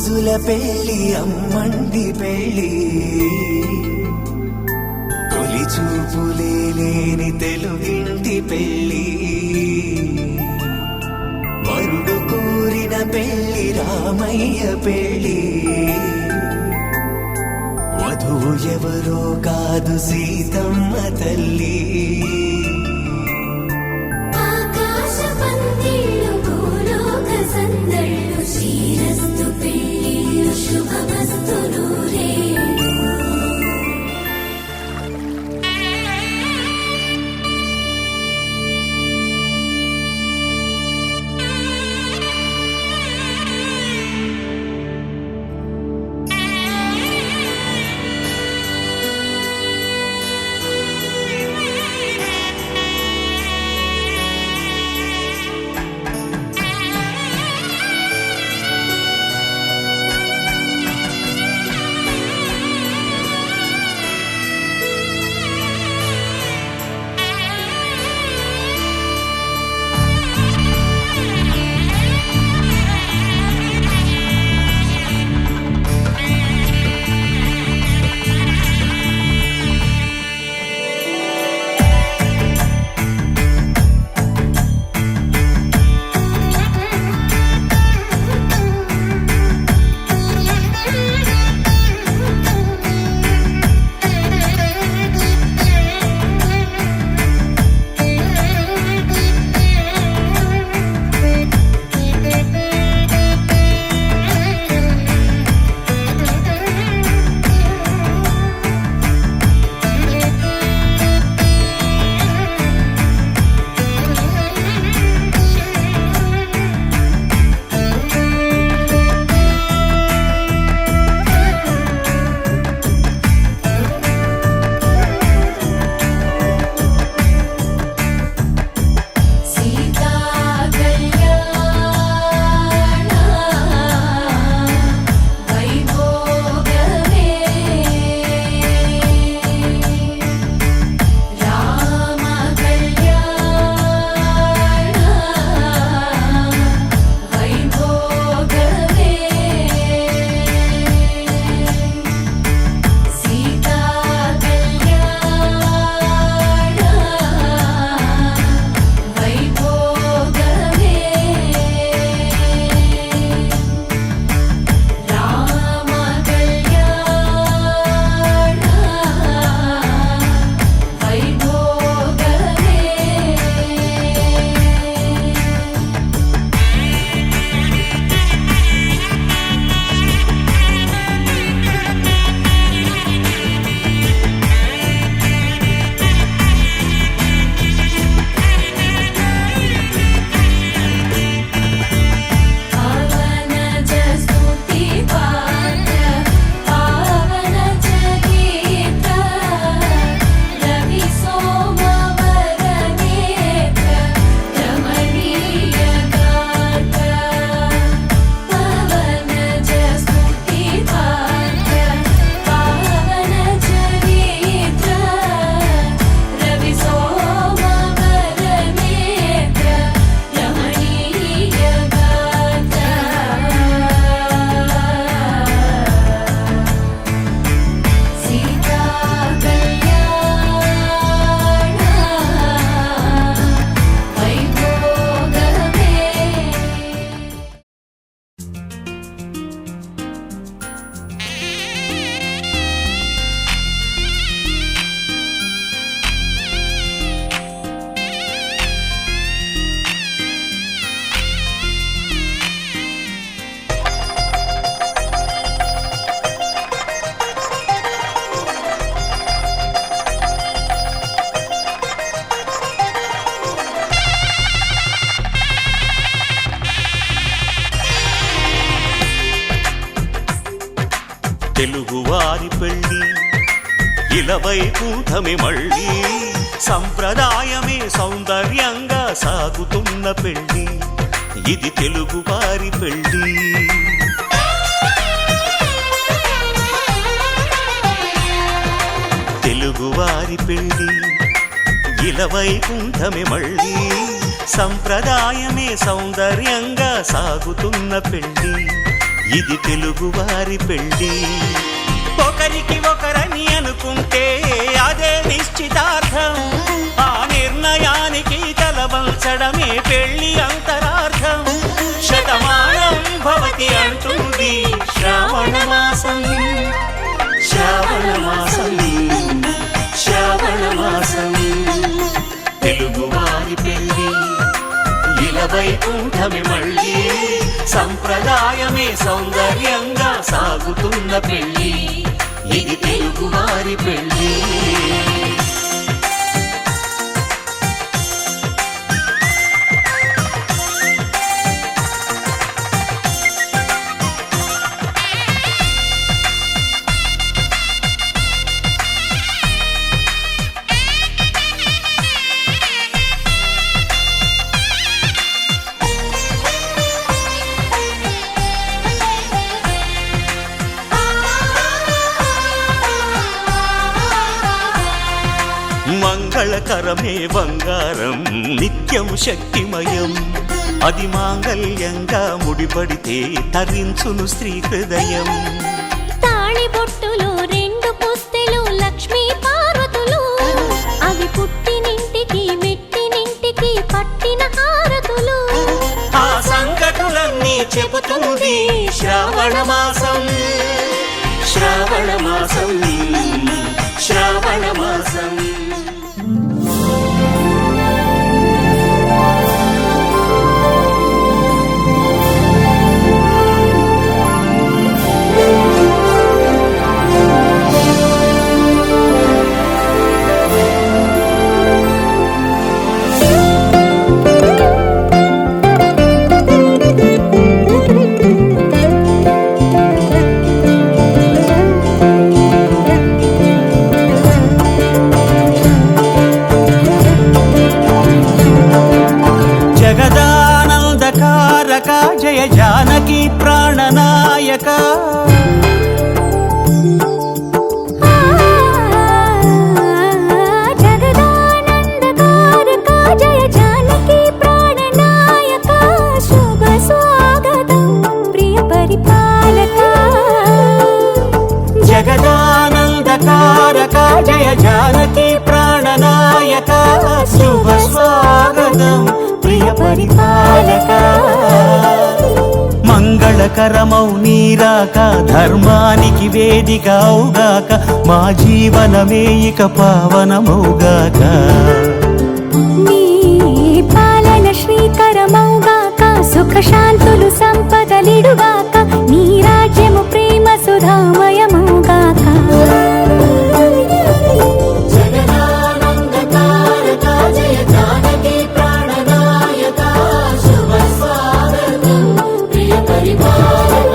రోజుల పెళ్లి అమ్మండి పెళ్లి తొలి చూపులే లేని తెలుగింటి పెళ్లి వరుడు కోరిన పెళ్లి రామయ్య పెళ్లి వధువు ఎవరో కాదు సీతమ్మ తల్లి శ్రీరస్తు పెళ్లిళ్ళు శుభమస్తు నూరే తెలుగువారి పెళ్లి ఇలవైకుంఠమే మళ్ళీ సంప్రదాయమే సౌందర్యంగా సాగుతున్న పెళ్లి ఇది తెలుగువారి పెళ్లి తెలుగువారి పెళ్లి ఇలవైకుంఠమే మళ్ళీ సంప్రదాయమే సౌందర్యంగా సాగుతున్న పెళ్లి ఇది తెలుగువారి పెళ్ళి. ఒకరికి ఒకరని అనుకుంటే అదే నిశ్చితార్థం. ఆ నిర్ణయానికి తలవంచడమే పెళ్లి అంతరార్థం. శతమానం భవతి అంటుంది శ్రావణ మాసం, శ్రావణ మాసం, శ్రావణ మాసం. తెలుగువారి పెళ్ళి ఇలవైకుంఠమే మళ్ళీ, సంప్రదాయమే సౌందర్యంగా సాగుతున్న పెళ్ళి. ఇది తెలుగువారి పెళ్ళి. మంగళకరమే బంగారం, నిత్యం శక్తిమయం. అది మాంగళ్యంగా ముడిపడితే తరించును స్త్రీ హృదయం. తాళిబొట్టులు రెండు పుస్తెలు లక్ష్మీ పార్వతులు, అవి పుట్టినింటికి మెట్టినింటికి పట్టిన హారతులు. ఆ సంగతులన్నీ చెబుతుంది శ్రావణ మాసం, శ్రావణ మాసం, శ్రావణ మాసం. జగదానందకారక జయ జానకి ప్రాణనాయక. జగదానందకారక జయ జానకి ప్రాణనాయక, శుభ స్వాగతం ప్రియ పరిపాలక. జగదానందకారక జయ జానకి ప్రాణనాయక, శుభ స్వాగతం ప్రియ పరిపాలక. మంగళకరమౌ నీరాక, ధర్మానికి వేదిక అవుగాక, మా జీవనమే ఇక పావనమౌగాక. నీ పాలన శ్రీకరమౌగాక, సుఖ శాంతులు సంపదలిడుగాక, నీ రాజ్యము ప్రేమ సుధామయమౌగాక. జగదానందకారక జయ జానకి ప్రాణనాయక, శుభ స్వాగతం ప్రియ పరిపాలక.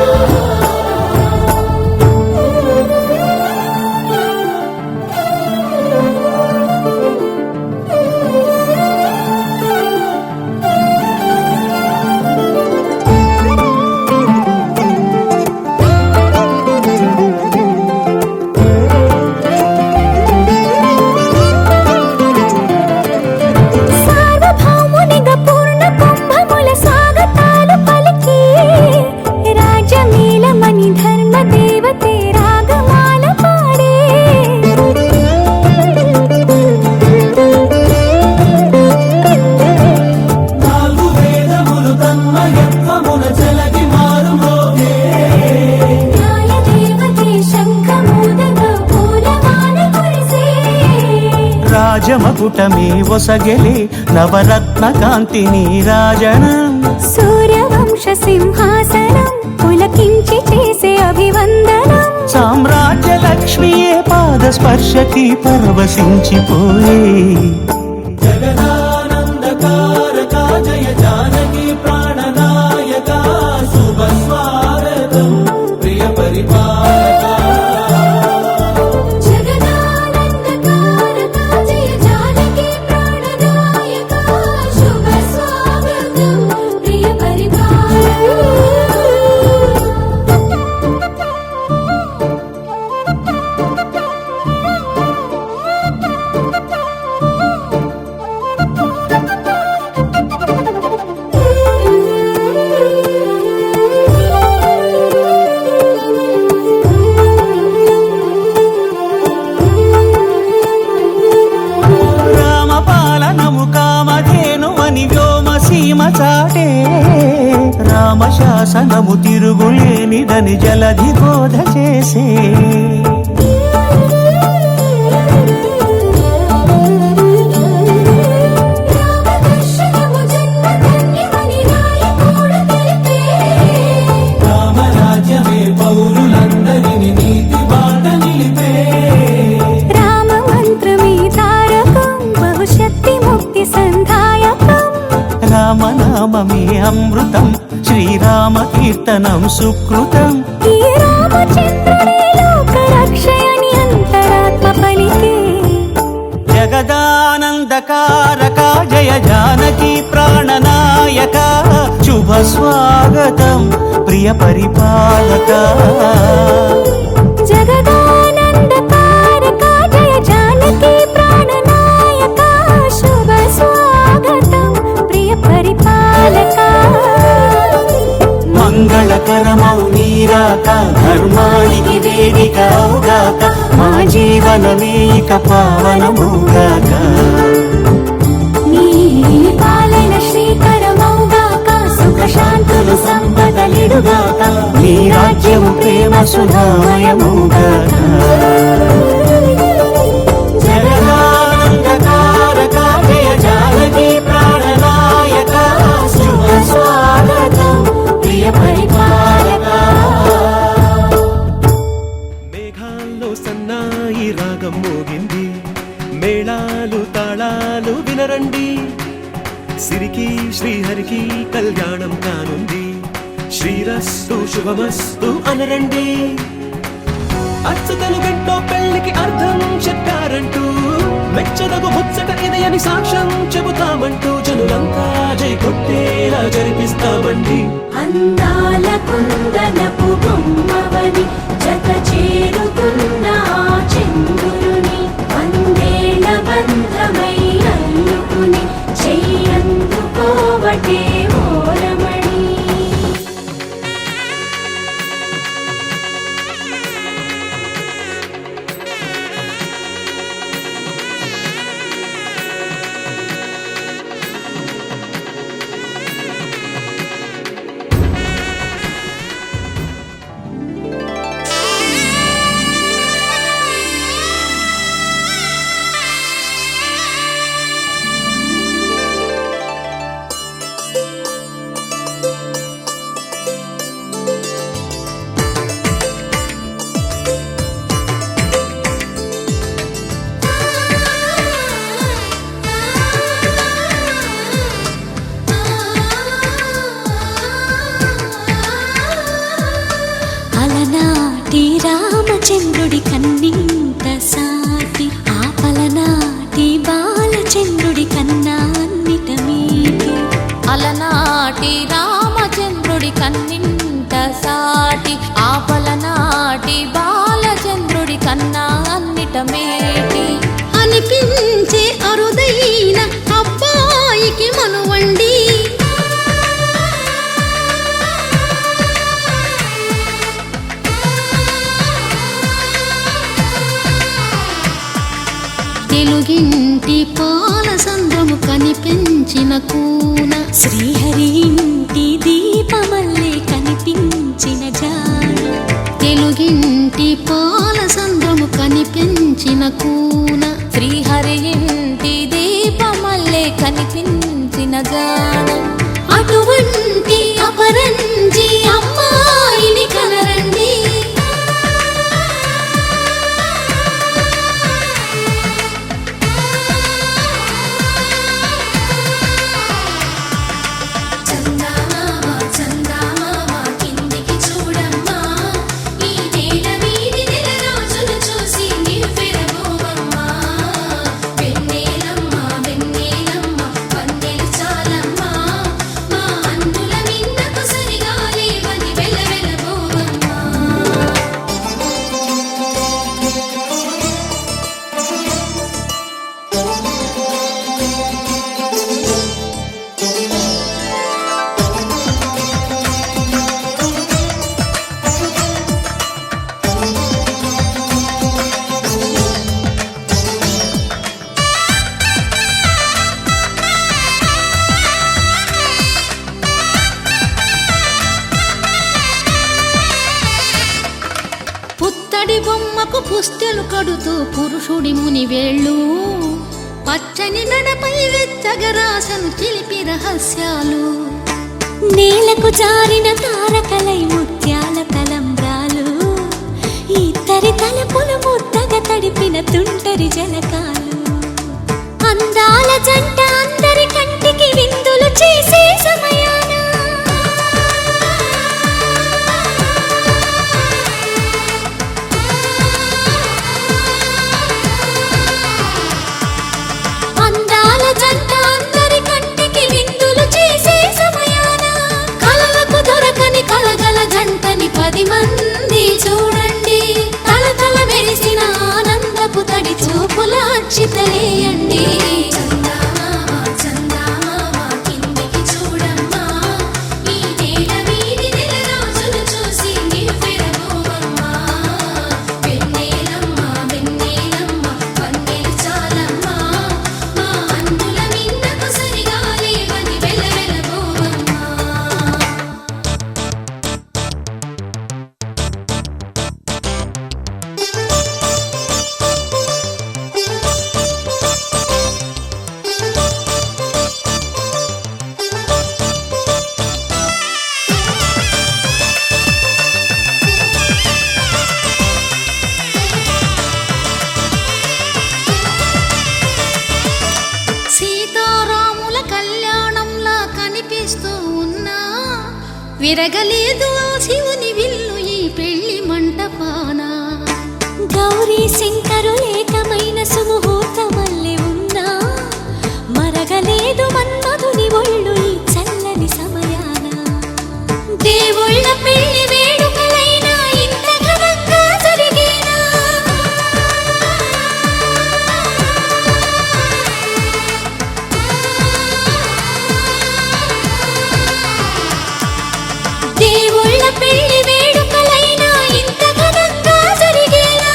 సార్వభౌమునిగా పూర్ణ కుంభముల స్వాగతాలు పలికి, రాజమేళమణి ధర్మ దేవతే రాగమాల పాడే. నాలుగు వేదములు తన్మయత్వమున జలగి మారుమోగే. న్యాయ దేవతే శంఖమూదగా పూలవాన కురిసే. రాజమకుటమే ఒసగెలి నవరత్న కాంతి నీరాజనం. సూర్యవంశ సింహాసనం పులకించి చేసే అభివందనం. సామ్రాజ్య లక్ష్మియే పాద స్పర్శకి పరవశించిపోయే. జగదానందకారక జయ జానకి ప్రాణనాయక, శుభ స్వాగతం ప్రియ పరిపాలక. జగదానందకారక జయ జానకి ప్రాణనాయక, శుభ స్వాగతం ప్రియ పరిపాలక. రామ శాసనము తిరుగులేనిదని జలధి బోధ చేసే రామదర్శనము జన్మధన్యమని నాయకుడు తెలిపే. రామరాజ్యమే పౌరులందరిని నీతి బాట నిలిపే రామ మంత్రమే తారకం బహుశక్తి ముక్తి సంధాయకం. రామనామమే అమృతం శ్రీరామ కీర్తనం సుకృతం ఈ రామచంద్రుడే లోక రక్షయని అంతరాత్మ పలికే. జగదానందకారక జయ జానకి ప్రాణనాయక శుభ స్వాగతం ప్రియ పరిపాలక జగదానందకారక జయ జానకి ప్రాణనాయక శుభ స్వాగతం ప్రియ పరిపాలక. మంగళకరమౌ నీరాక ధర్మానికి వేదిక అవుగాక మా జీవనమే ఇక పావనముగాక నీ పాలన శ్రీకరమౌగాక సుఖ శాంతులు సంపదలిడుగాక నీ రాజ్యము ప్రేమ సుధామయముగాక జగదానందకారక జయ జానకి ప్రాణనాయక శుభ స్వాగతం ప్రియ పరిపాలక మేఘాల్లో సన్నాయి రాగం మోగింది మేళాలు తాళాలు వినరండి సిరికి శ్రీహరికి కళ్యాణం కానుంది శ్రీరస్తు శుభమస్తు అనరండి అచ్చతలు గంటో పెళ్లికి అర్థం చెప్పారంటూ మెచ్చదగు ముచ్చట ఇది అని సాక్ష్యం చెబుతామంటూ జనులంతా జై కొట్టేలా జరిపిస్తామండి అందాల కుందనపు బొమ్మవని జత చేరుతున్న ఆ చంద్రుని వందేళ్ల బంధమై అల్లుకుని చెయ్యందుకోవటే ఓరమణి. అలనాటి రామచంద్రుడి కన్నింత సాటి ఆపలనాటి బాలచంద్రుడి కన్నా అన్నిట మీటి. అలనాటి రామచంద్రుడి కన్నింట సాటి ఆపలనాటి బాలచంద్రుడి కన్నా అన్నిట మేటి. అనిపించే అరుదైన అబ్బాయికి మనువండి తెలుగింటి పాల సంద్రము కనిపించిన కూన శ్రీహరి ఇంటి దీపమల్లే కనిపించిన జాన. తెలుగింటి పాల సంద్రము కనిపించిన కూన శ్రీహరి ఇంటి దీపమల్లే కనిపించిన గానం. అటువంటి అపరంజి అమ్మాయిని కనరండి. చందమామ చందమామ కిందికి చూడమ్మా ఈ నేల వీధి నెల రోజులు చూసి నివ్వెరబోవమ్మా. వెన్నెలమ్మ వెన్నెలమ్మ వన్నెలు చాలమ్మా మా అందుల మిన్నకు సరిగా లేవని పుస్తెలు కడుతూ పురుషుడి ముని వేళ్ళు పచ్చని మెడపై వెచ్చగరాసను చిలిపి రహస్యాలు నేలకు జారిన తారకలై ముత్యాల తలంబ్రాలు ఇద్దరి తలపులు ముద్దగా తడిపిన తుంటరి జలకాలు అందాల జంట అందరి కంటికి విందులు చేసే సమయాన అందాల జంట అందరి కంటికి విందులు చేసే సమయాన కలలకు దొరకని కలగల జంటని 10 మంది చూడండి తలతల మెరిసిన ఆనందపు తడి చూపుల అక్షితలేయండి చందమామ చందమామ కిందికి చూడమ్మా ఈ నేల వీడి నెల రోజులు చూసి నివ్వెరబోవమ్మా వెన్నెలమ్మ వెన్నెలమ్మ వన్నెలు చాలమ్మా మా అందుల మిన్నకు సరిగా లేవని వెలవెలబోవమ్మా సీతారాముల కళ్యాణంలా కనిపిస్తూ ఉన్నా విరగలేదు ఆ శివుని విల్లు ఈ పెళ్లి మంటపాన గౌరీ శంకరు ఏకమైన సుముహూర్తమల్లె ఉన్నా మరగలేదు మన్మధుని ఒళ్ళు ఈ చల్లని సమయాన దేవుళ్ళ పెళ్లి వేడుకలైనా ఇంత ఘనంగా జరిగేనా దేవుళ్ళ పెళ్లి వేడుకలైనా ఇంత ఘనంగా జరిగేనా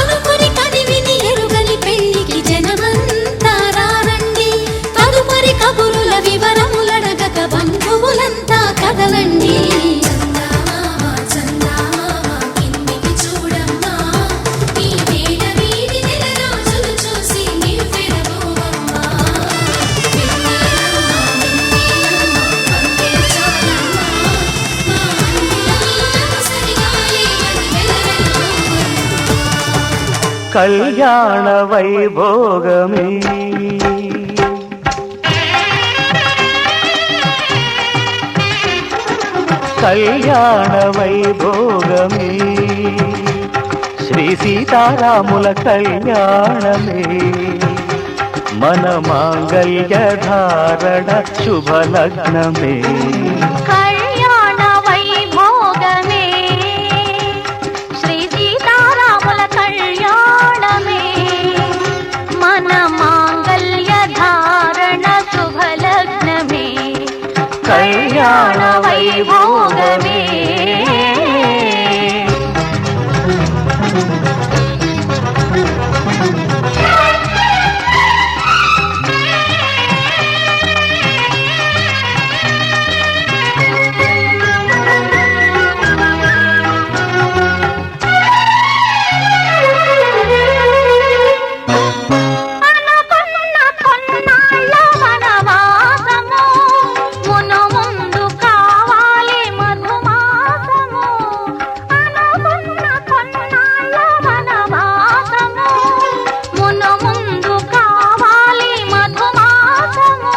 అనుకుని కదివిని ఎరుగని పెళ్లికి జనమంతా రారండి తదుపరి కబురుల వివరములడగక బంధువులంతా కదలండి చందమామ చందమామ కిందికి చూడమ్మా ఈ నేల వీడి నెల రోజులు చూసి నివ్వెరబోవమ్మా వెన్నెలమ్మ వెన్నెలమ్మ వన్నెలు చాలమ్మా మా అందుల మిన్నకు సరిగా లేవని వెలవెలబోవమ్మా కళ్యాణ వైభోగమే కళ్యాణ వైభోగమే శ్రీ సీతారాముల కళ్యాణమే మన మాంగళ్య ధారణ శుభలగ్నమే కళ్యాణ వైభోగమే శ్రీ సీతారాముల కళ్యాణమే మన మాంగళ్య ధారణ శుభలగ్నమే కళ్యాణ వైభోగమే అనుకున్న కొన్నాళ్ళ వనవాసము మును ముందు కావాలి మధుమాసము అనుకున్న కొన్నాళ్ళ వనవాసము మును ముందు కావాలి మధుమాసము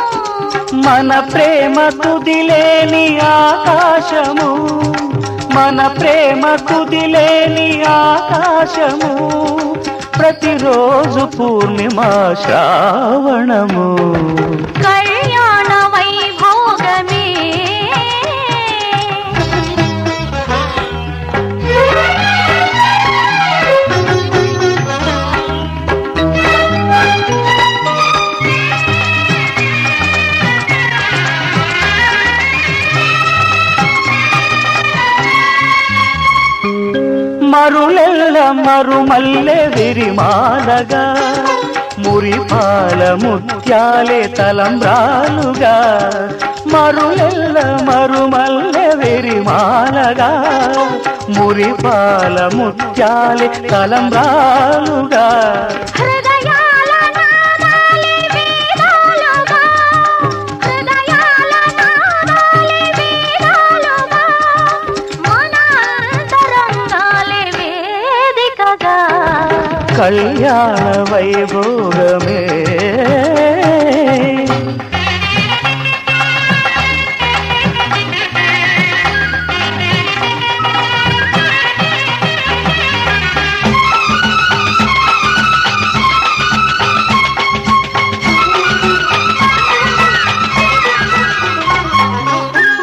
మన ప్రేమ తుదిలేని ఆకాశము మన ప్రేమ తుదిలేని ఆకాశము ప్రతిరోజు పూర్ణిమ శ్రావణము కళ్యాణ వైభోగమే మరులెల్ల మరుమల్లె విరిమాలగా మురిపాల ముత్యాలే తలంబ్రాలుగా మరులెల్ల మరుమల్లె విరిమాలగా మురిపాల ముత్యాలే తలంబ్రాలుగా హృదయాల నాదాలే వేదాలుగా, హృదయాల నాదాలే వేదాలుగా, మన అంతరంగాలే వేదికగా కళ్యాణ వైభోగమే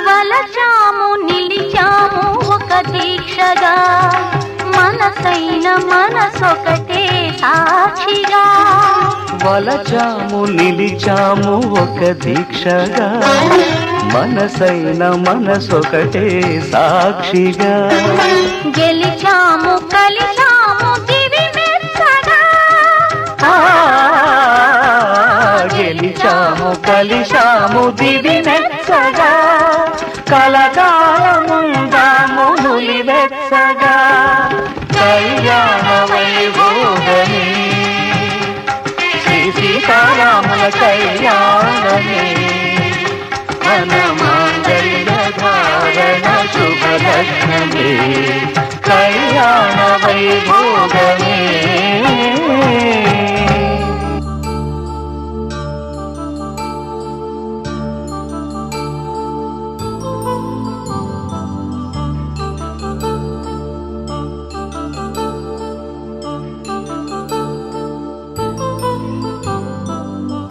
వలచాము నిలిచాము ఒక దీక్షగా, మనసైన మనసొకటే సాక్షిగా వలచాము నిలిచాము ఒక దీక్షగా, మనసైన మనసొకటే సాక్షిగా గెలిచాము కలిచాము దివి మెచ్చగా గెలిచాము కలిశాము దివి మెచ్చగా కలకాలముందాము నులివెచ్చగా కళ్యాణ వైభోగమే శ్రీ సీతారాముల కళ్యాణమే మన మాంగళ్య ధారణ శుభలగ్నమే కళ్యాణ వైభోగమే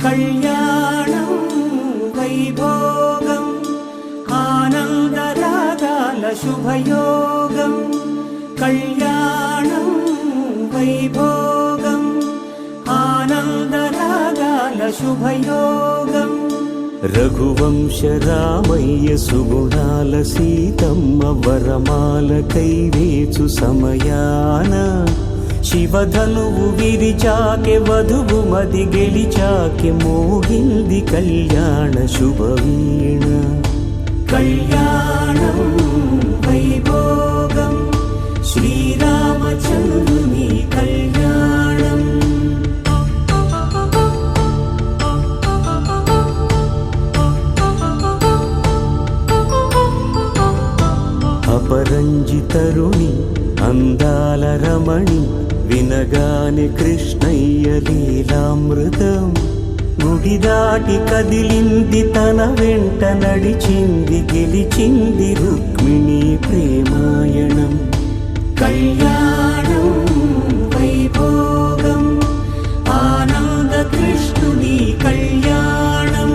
కళ్యాణం వైభోగం ఆనందరాగాల శుభయోగం కళ్యాణం వైభోగం ఆనందరాగాల శుభయోగం రఘువంశ రామయ్య సుగుణాల సీతమ్మ వరమాల కైవేచు సమయాన శివధనువు విరిచాకె వధువు మది గెలిచాకె మోగింది కళ్యాణ శుభవీణ కళ్యాణం వైభోగం శ్రీరామచంద్రుని కళ్యాణం అపరంజితరుణి అందాల రమణి వినగానే కృష్ణయ్య లీలామృతం గుడి దాటి కదిలింది తన వెంట నడిచింది గెలిచింది రుక్మిణి ప్రేమాయణం కళ్యాణం వైభోగం ఆనంద కృష్ణుని కళ్యాణం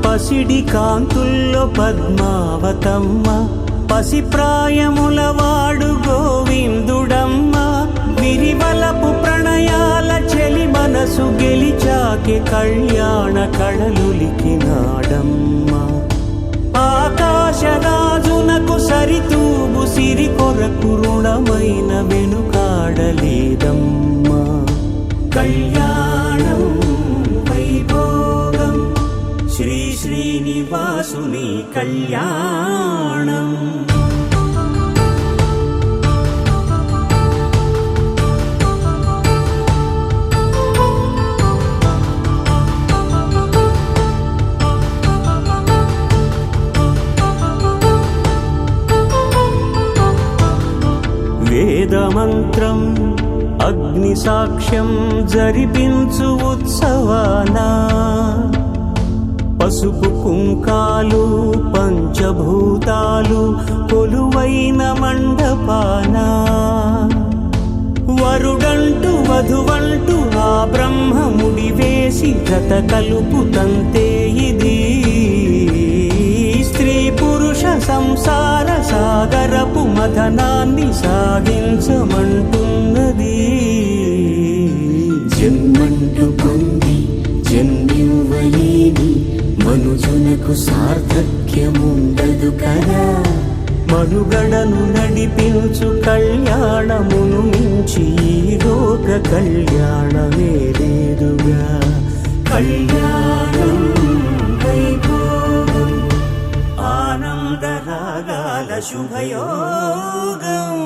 పసిడి కాంతుల్లో పద్మావతమ్మ పసిప్రాయముల వాడు గోవిందుడమ్మ విరివలపు ప్రణయాల చెలి మనసు గెలిచాకే కళ్యాణ కళలులికినాడమ్మ ఆకాశరాజునకు సరితూగు సిరి కొరకు రుణమైన వెనుకాడలేదమ్మా కళ్యాణం వైభోగం శ్రీ శ్రీనివాసుని కళ్యాణం వేదమంత్రం అగ్ని సాక్ష్యం జరిపించు ఉత్సవానా పసుపు కుంకాలు పంచభూతాలు కొలువైన మండపానా వరుడంటూ వధువంటూ ఆ బ్రహ్మముడి వేసి జత కలుపుతంతే ఇది స్త్రీ పురుష సంసార సాగరపు మథనాన్ని సాగించమంటున్నది జన్మంటూ పొంది జన్మివ్వలేని మనుజునకు సార్థక్యముండదు కదా మనుగడను నడిపించు కళ్యాణమును మించి ఈ లోక కళ్యాణమే లేదుగా. కళ్యాణం వైభోగం ఆనంద రాగాల శుభయోగం.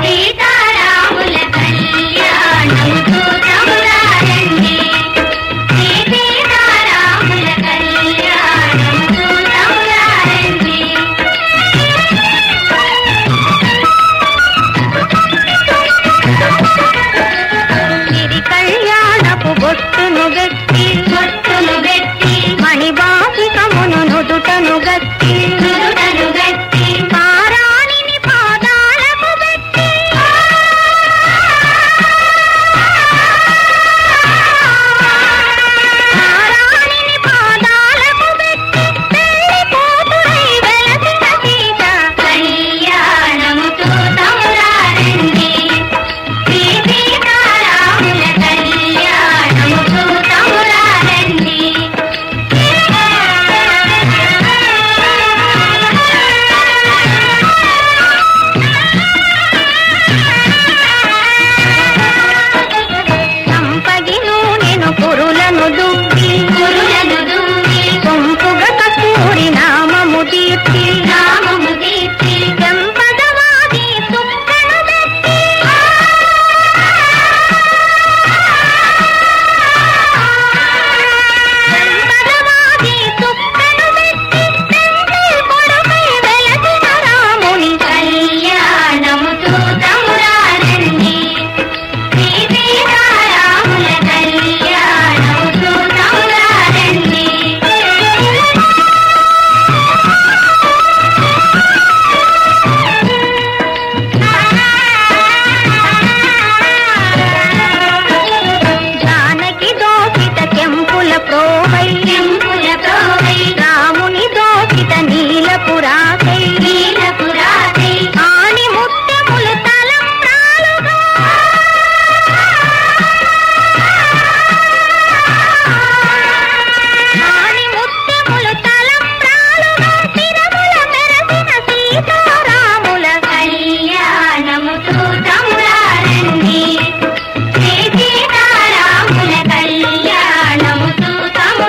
సీతారాముల కళ్యాణం చూద్దామురారండి సీతారాముల కళ్యాణం చూద్దామురారండి సిరి కళ్యాణపు బొట్టును గట్టి మణిబాసికమును నుదుటను గట్టి పారాణిని పాదాలకు పెట్టి పారాణిని పాదాలకు పెట్టి పెళ్లి కూతురై వెలసిన సీత కళ్యాణము చూద్దామురారండి సీతారాముల కళ్యాణము చూద్దామురారండి సంపగి నూనెను కురులను దువ్వి సొంపుగా కస్తూరి నామము దీప్తి చెంపదవాది సుక్కను పెట్టి చెంపదవాది సుక్కను పెట్టి తండ్రి కొడుకై వెలసిన రాముని కళ్యాణము చూద్దామురారండి సీతారాముల కళ్యాణము చూద్దామురారండి జానకి దోసిత కెంపుల ప్రోవై రాముని దోసిత నీలపురాకై ఆని ముత్యములు తలంబ్రాలుగా ఆని ముత్యములు తలంబ్రాలుగా తిరముల మెరసిన సీతారాముల కళ్యాణము చూద్దామురారండి సీతారాముల కళ్యాణము చూద్దామురారండి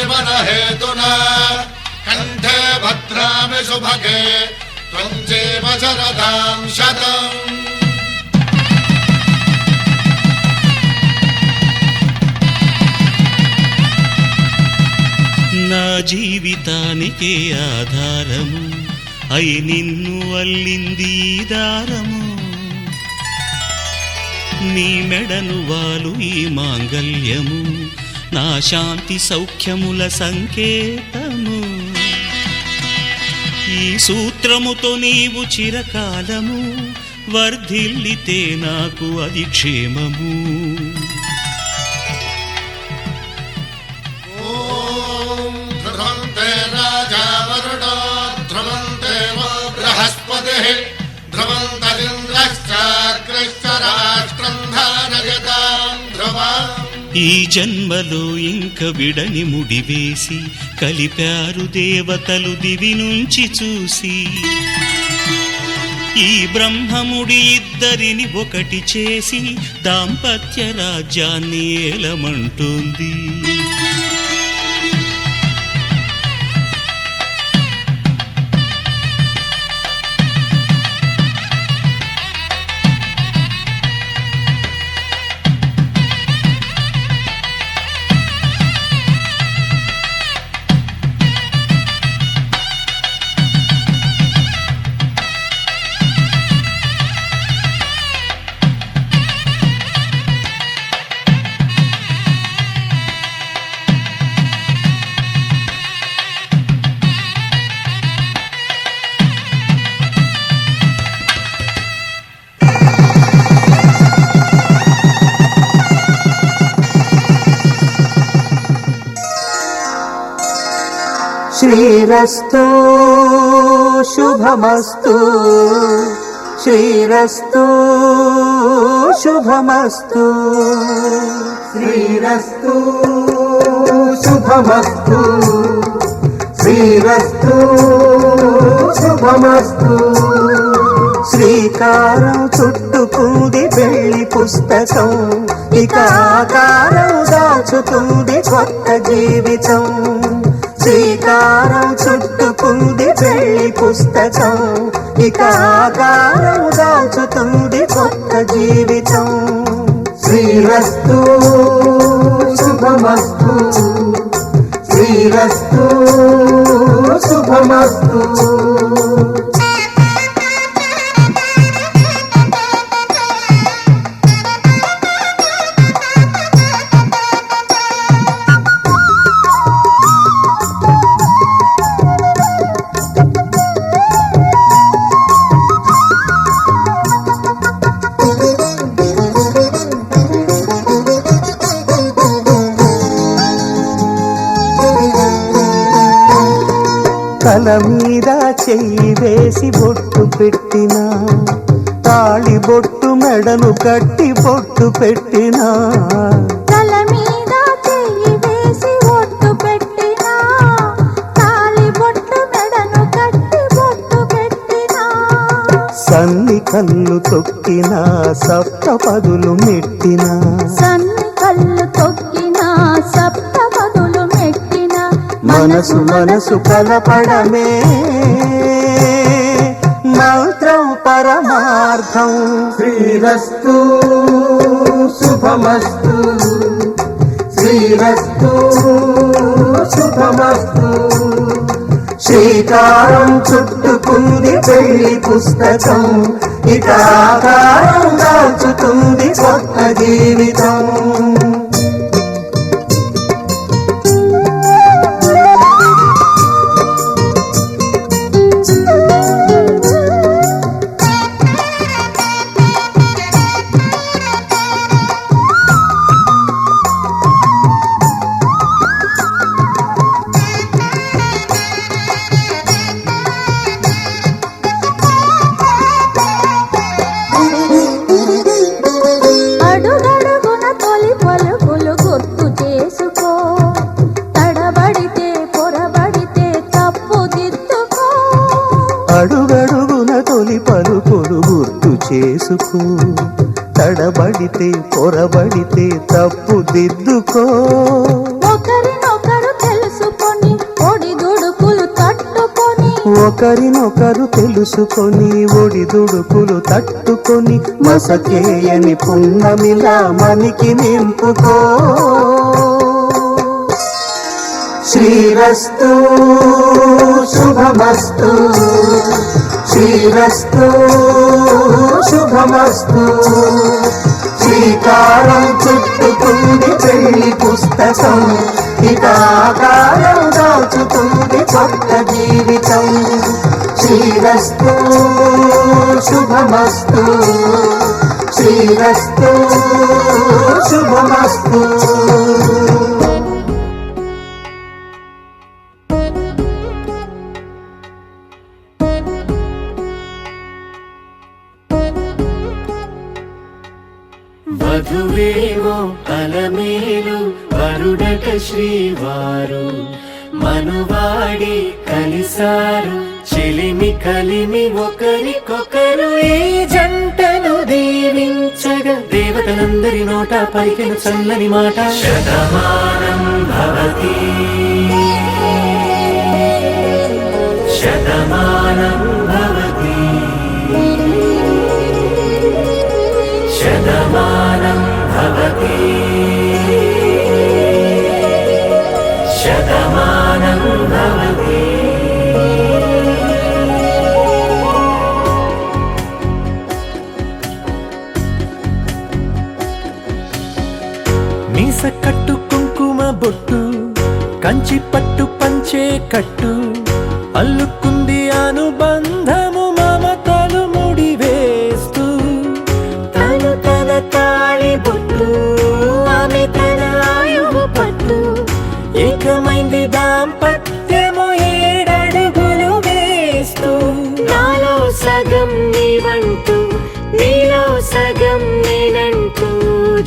जीवन हेतुना कंठे भद्रामि शुभगे त्वं चैव शरदां शतम् నా జీవితానికే ఆధారము అయి నిన్ను అల్లింది దారము నీ మెడను వాలు ఈ మాంగల్యము నా శాంతి సౌఖ్యముల సంకేతము ఈ సూత్రముతో నీవు చిరకాలము వర్ధిల్లితే నాకు అది క్షేమము ఈ జన్మలో ఇంక విడని ముడివేసి కలిపారు దేవతలు దివి నుంచి చూసి ఈ బ్రహ్మముడి ఇద్దరిని ఒకటి చేసి దాంపత్య రాజ్యాన్ని ఏలమంటోంది శ్రీరస్తు శుభమస్తు శ్రీరస్తు శుభమస్తు శ్రీరస్తు శుభమస్తు శ్రీరస్తు శుభమస్తు శ్రీకారం చుట్టుకుంది పెళ్లి పుస్తకం ఇక ఆకారం దాచుతుంది కొత్త జీవితం శ్రీకారం చుట్టుకుంది పెళ్లి పుస్తకం ఇక ఆకారం దాచుతుంది కొత్త జీవితం శ్రీరస్తు శుభమస్తు శ్రీరస్తు శుభమస్తు తల మీద చెయ్యి వేసి బొట్టు పెట్టినా తాళి బొట్టు మెడను కట్టి బొట్టు పెట్టినా తల మీద చెయ్యి వేసి బొట్టు పెట్టినా తాళి బొట్టు మెడను కట్టి బొట్టు పెట్టినా సన్ని కళ్ళు తొక్కినా సప్తపదులు మెట్టినా సన్ని కళ్ళు తొక్కినా సప్తపదులు మెట్టినా మనసు మనసు కలపడమే మంత్రం పరమార్థం శ్రీరస్తు శుభమస్తు శ్రీరస్తు శుభమస్తు శ్రీకారం చుట్టుకుంది పెళ్లి పుస్తకం ఇక ఆకారం దాచుతుంది కొత్త జీవితం అడుగడుగున తొలి పలుకులు గుర్తు చేసుకో తడబడితే పొరబడితే తప్పు దిద్దుకో ఒకరినొకరు తెలుసు ఒకరినొకరు తెలుసుకొని ఒడిదుడుకులు తట్టుకొని మసకేయని పున్నమిలా మనికి నింపుకో. శ్రీరస్తు శుభమస్తు, శ్రీరస్తు శుభమస్తు. శ్రీకారం చుట్టుకుంది పెళ్లి పుస్తకం, ఇకాకారం దాచుతుంది కొత్త జీవితం. శ్రీరస్తు శుభమస్తు, శ్రీరస్తు శుభమస్తు. వధువేవో అలమేలు వరుడట శ్రీవారు, మనువాడి కలిసారు చెలిమి కలిమి ఒకరికొకరు. ఈ జంటను దీవించగా దేవతలందరి నోట పలికెను చల్లని మాట. శతమానం భవతి శతమానం భవతి శతమానం భవతి శతమానం భవతి. మీస కట్టు కుంకుమ బొట్టు కంచి పట్టు పంచే కట్టు అల్లుకుంది అనుబంధము మమతలు ముడివేస్తూ. తను తన తాళి బొట్టు ఆమె తన ఆయువు పట్టు, ఏకమైంది దాంపత్యము 7 అడుగులు వేస్తూ. నాలో సగం నీవంటూ నీలో సగం నేనంటూ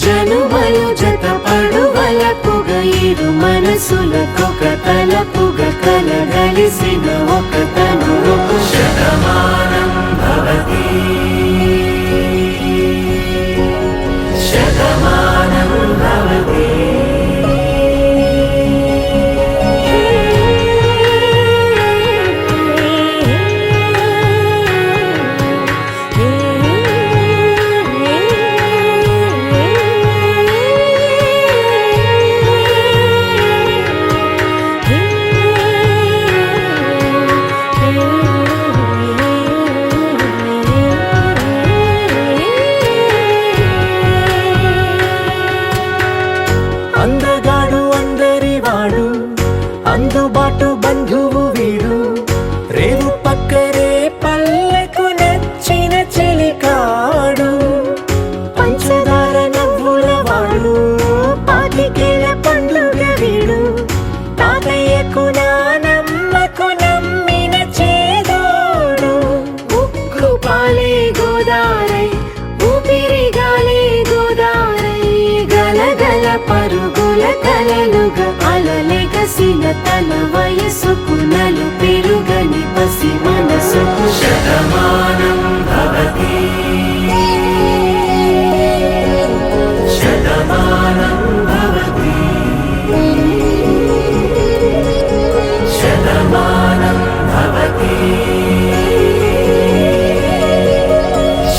జనుమలు జత పడువలపుగ ఇరు మనసులకొక తలపుగ కలగలిసిన ఒక తను. శతమానం భవతి శతమానం భవతి. అందగాడు అందరివాడు అందుబాటు బంధువు వీడు, రేవు పక్కరే పల్లెకు నచ్చిన చెలికాడు. పంచదార నవ్వుల వాడు పాతికేల పండుగ వీడు, తాతయ్యకు నానమ్మకు నమ్మిన చేదోడు. ఉక్కు పాలే గోదారై ఊపిరిగాలే గోదారై గలగల పరుగుల కలలుగా అలలెగసిన తన వయసుకు నలు పెరుగని పసి మనసుకు. శతమానం భవతి శతమానం భవతి శతమానం భవతి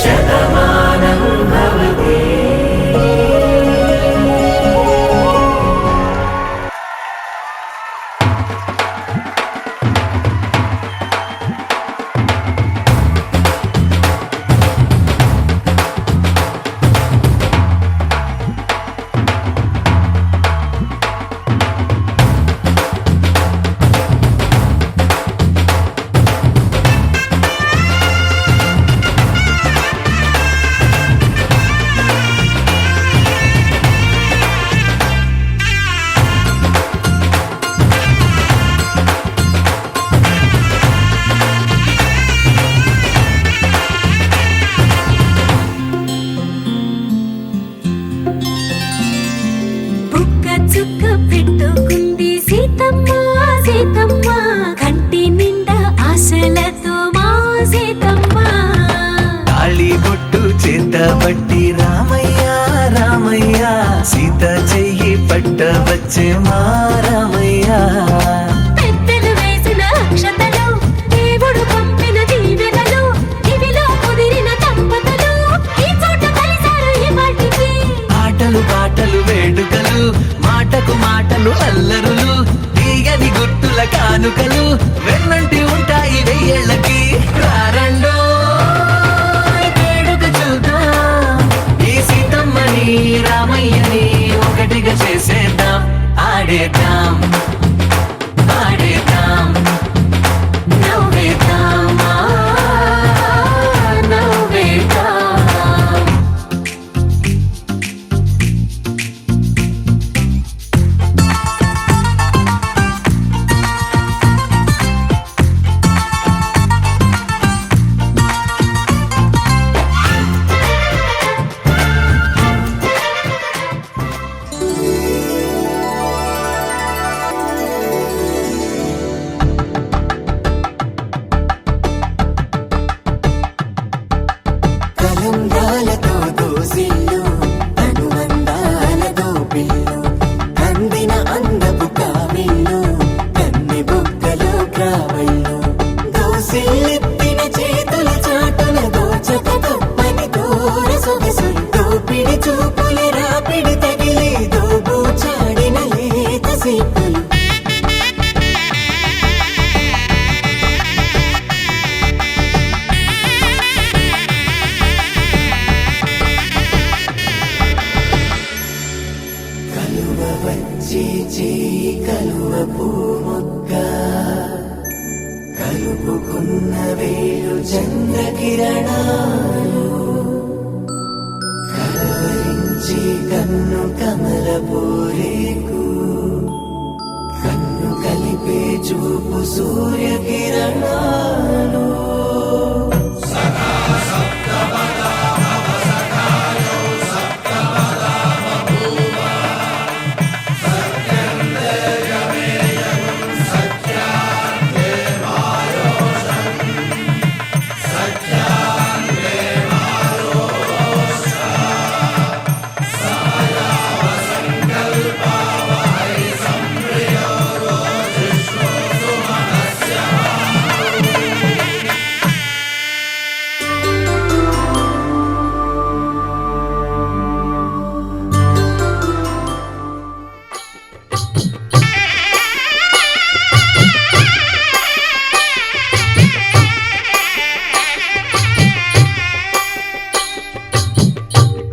శతమానం భవతి. పట్టి రామయ్య రామయ్య సీత చెయ్యి పట్టవచ్చే మా రామయ్య. పెద్దలు వేసిన అక్షతలు దేవుడు కానుకలు వెన్నంటి ఉంటాయి వెయ్యేళ్ళకి రారండో వేడుక చూద్దాం ఈ సీతమ్మని రామయ్యని ఒకటిగా చేసేద్దాం ఆడేద్దాం ఆడేద్దాం నవ్వేద్దాం నవ్వేద్దాం కలంబ్రాలతో దోసిళ్ళు అనుబంధాలతో పిల్లు అందిన అందపు కావిళ్ళు కన్ని బుగ్గలో గ్రావళ్ళు దోసిళ్ళెత్తిన చేతుల చాటున దోచక తప్పని దూర సొగసులు దోపిడి చూపుల రాపిడి తగిలి దోబూచాడిన లేత సీపులు కలువ వచ్చి చేయి కలువ పూమొక్క కలుపుకున్న వేలు చంద్రకిరణాలు కలవరించి కన్ను కమల పూరేకు కన్ను కలిపే చూపు సూర్యకిరణాలు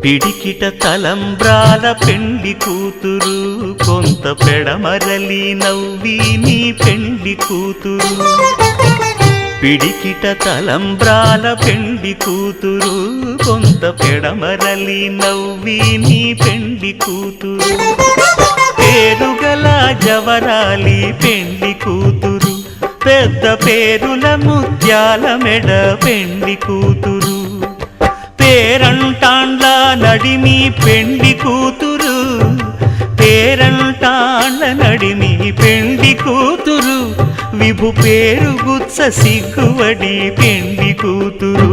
పిడికిట తలంబ్రాల పెండ్లి కూతురు కొంత పెడమరలి నవ్వి నీ పెండ్లి కూతురు పిడికిట తలంబ్రాల పెండ్లి కూతురు కొంత పెడమరలి నవ్వి నీ పెండ్లి కూతురు పేరుగల జవరాలి పెండ్లి కూతురు పెద్ద పేరుల ముత్యాల మెడ పెండ్లి కూతురు పేరంటాండ్ల నడిమి పెండ్లి కూతురు పేరంటాండ్ల నడిమి పెండ్లి కూతురు విభు పేరు గుత్స సిగ్గువడి పెండ్లి కూతురు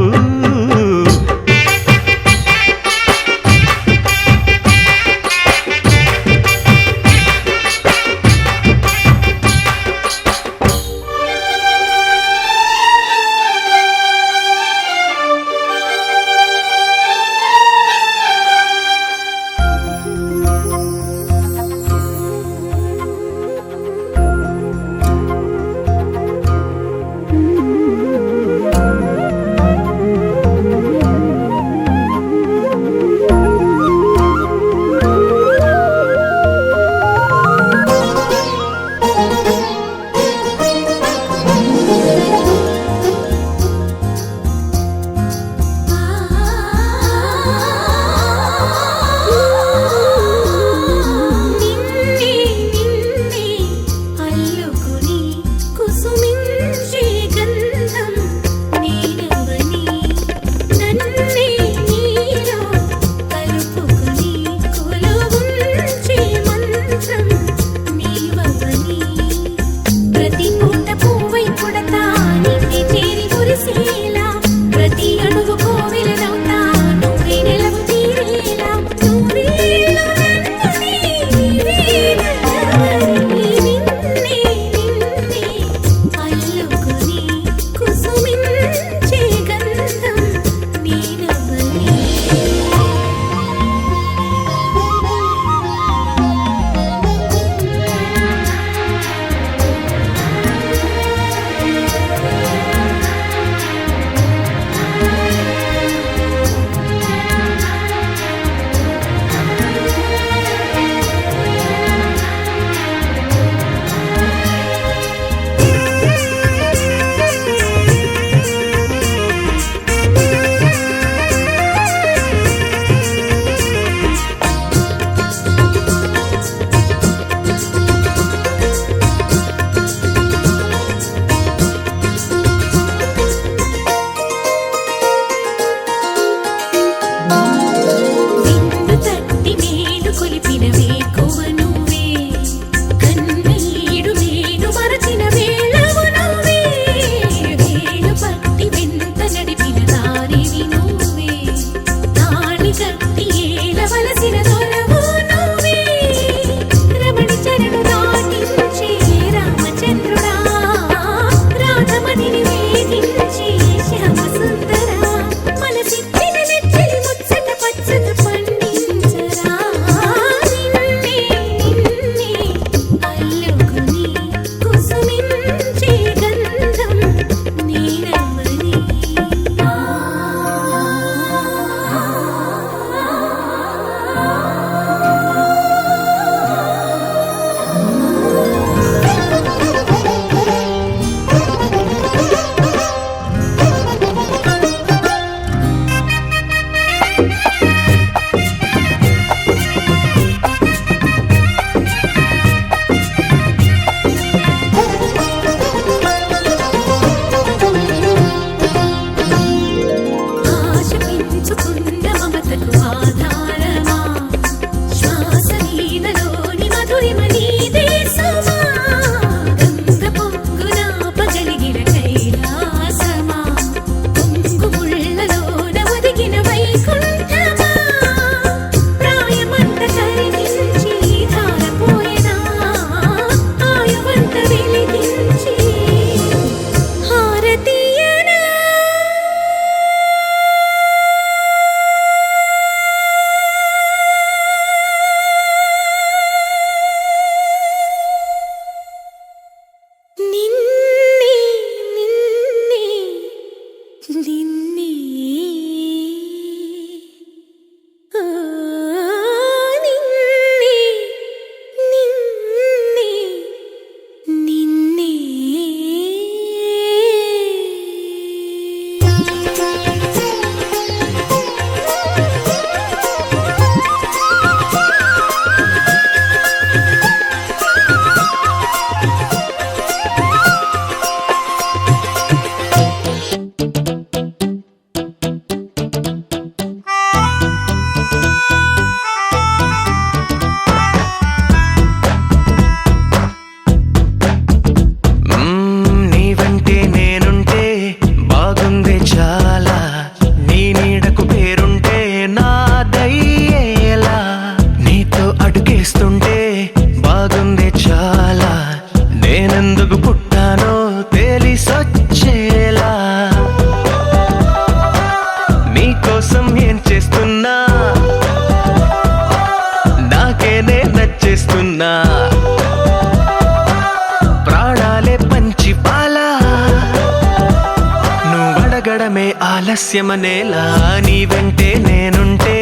ఆగడమే ఆలస్యమనేలా నీ వెంటే నేనుంటే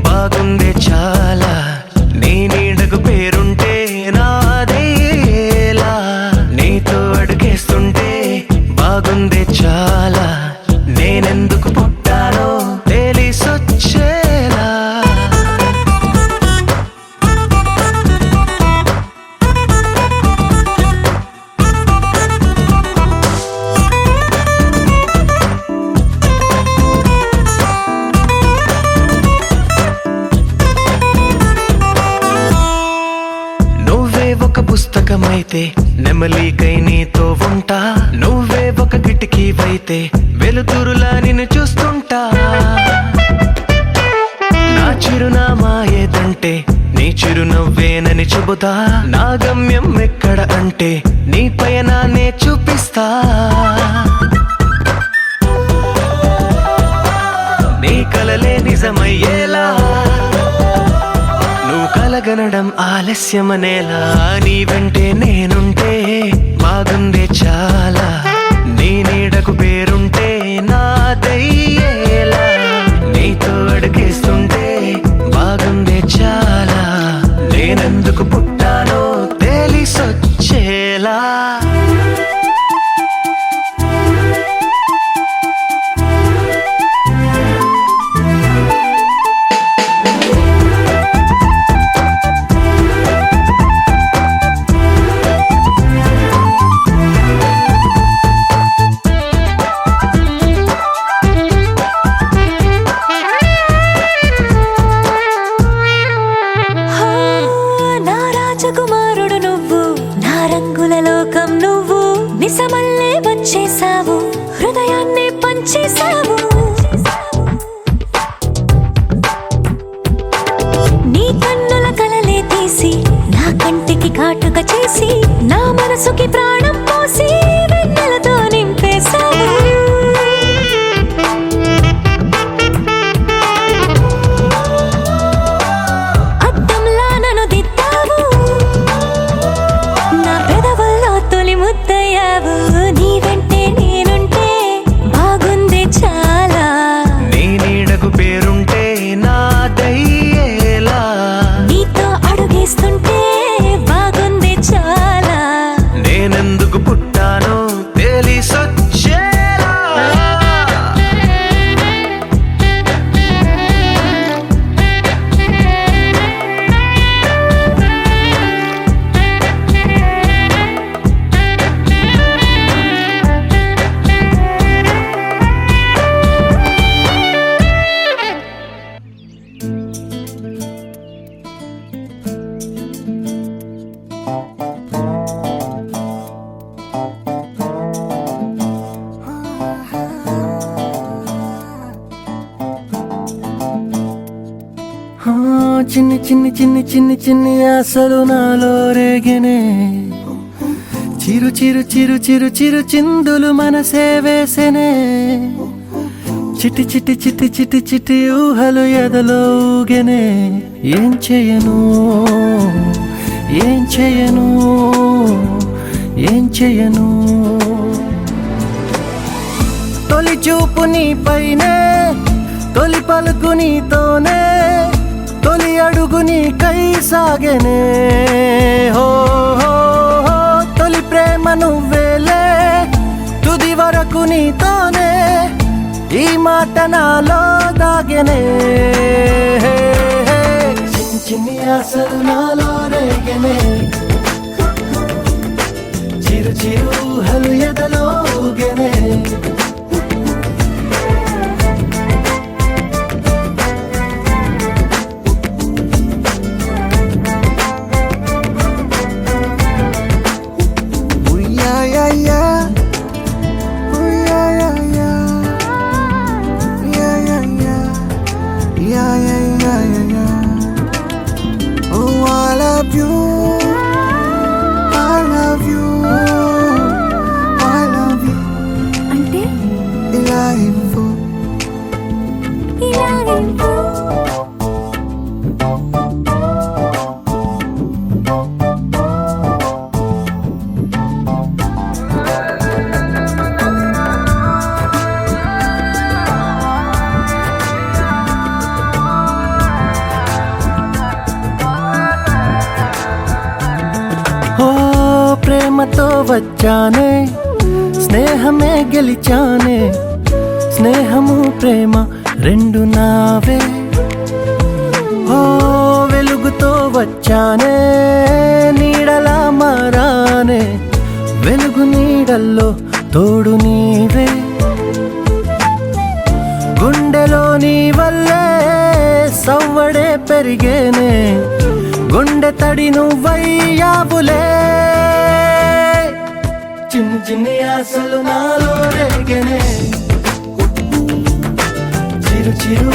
బాగుందే చాలా నీ నీడకు పేరుంటే నాదేలా నీతో అడుగేస్తుంటే బాగుందే చాలా నేనెందుకు పుట్టానో తెలిసొచ్చేలా ఒక పుస్తకమైతే నెమలికై నీతో ఉంటా నువ్వే ఒక కిటికీవైతే వెలుతురులా నిన్ను చూస్తుంటా నా చిరునామా ఏదంటే నీ చిరునవ్వేనని చెబుతా నా గమ్యం ఎక్కడ అంటే నీ పయనాన్నే చూపిస్తా నీ కలలే నిజమయ్యేలా నువ్వు కలగనడం ఆలస్యమనేలా నీ వెంటే నేనుంటే బాగుందే చాలా నీ నీడకు పేరుంటే నాదయ్యేలా నీతో అడుగేస్తుంటే బాగుందే చాలా నేనెందుకు పుట్టానో తెలిసొచ్చేలా రాజకుమారుడు నువ్వు నా రంగుల లోకం నువ్వు నిసమల్లే వచ్చేసావు హృదయాన్ని పంచేసావు నీ కన్నుల కలలే తీసి నా కంటికి కాటుక చేసి నా మనసుకి ప్రాణం పోసి వెన్నెలతో నింపేశావు నీ వెంటే నేనుంటే బాగుంది చాలా నీ నీడకు పేరుంటే నాదయ్యేలా నీతో అడుగేస్తుంటే బాగుంది చాలా నేనెందుకు పుట్టానో తెలిసొచ్చేలా చిన్ని చిన్ని చిన్ని చిన్ని చిన్ని ఆశలు నాలో రేగెనే చిరు చిరు చిరు చిరు చిరు చిందులు మనసే వేసెనే చిటి చిటి చిటి చిటి చిటి ఊహలు ఎదలో ఊగెనే ఏం చేయను ఏం చేయను ఏం చేయను తొలి చూపు నీపైనే తొలి పలుకు నీతోనే తొలి అడుగు నీకై సాగెనే హో హో హో తొలి ప్రేమ నువ్వేలే తుది వరకు నీతోనే ఈ మాట నాలో దాగెనే చిన్ని చిన్ని ఆశలు నాలో రేగెనే చిరు చిరు ఊహలు ఎదలో ఊగెనే Oh, I love you, ప్రేమతో వచ్చానే స్నేహమే గెలిచానే స్నేహము ప్రేమ రెండు నావే ఓ వెలుగుతో వచ్చానే నీడలా మారానే వెలుగు నీడల్లో తోడు నీవే గుండెలో నీ వల్లే సవ్వడే పెరిగేనే గుండె తడి నువ్వయ్యావులే చిన్ని చిన్ని ఆశలు నాలో రేగనే చిరు చిరు